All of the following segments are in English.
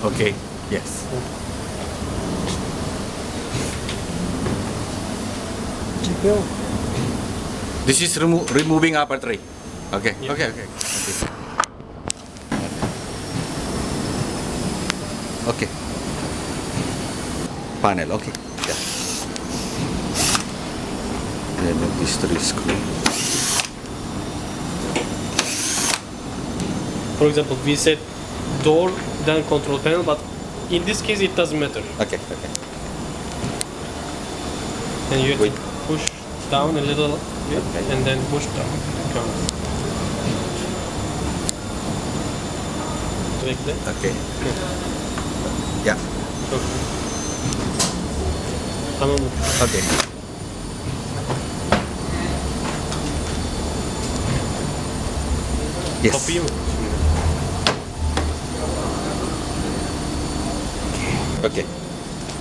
Okay. Yes. Çekiyor. This is removing upper tray. Okay. Yeah. Okay. Okay. Panel. Okay. Yeah. Then these three screws. For example, we set door, then control panel, but in this case it doesn't matter. Okay. And you have Wait. to push down a little bit, Okay. and then push down. Come. Like that. Okay. Yeah. Okay. Tamam mı? Okay. Yes. Kapıyı mı? Okay.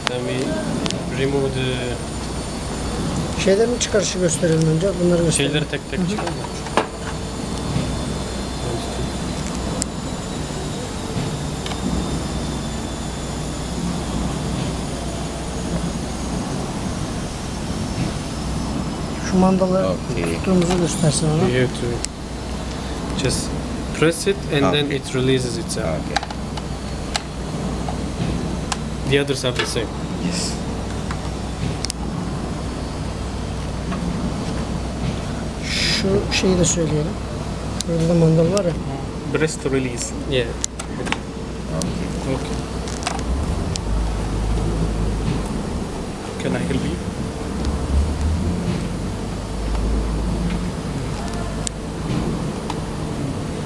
Then we remove the Şeylerin çıkarışı gösterelim önce. Bunları gösterelim. şeyleri tek tek çıkaralım. Şu mandalı Okay. tuttuğumuzu göstersin ona. You have to just press it and then Okay. it releases itself. Okay. The others are the same. Yes. Şu şeyi de söyleyelim. Burada da mandal var ya. Breast release. Yeah. Okay. Can I help you?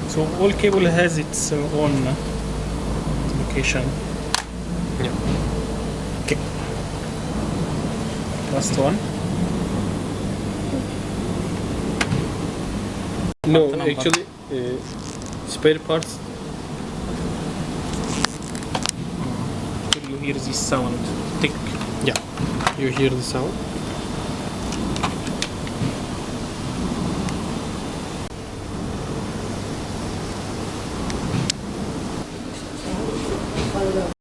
So all cable has its own location. Yeah. Okay. Last one. No, Part number. actually, spare parts. You hear this sound. Tick. Yeah. You hear the sound.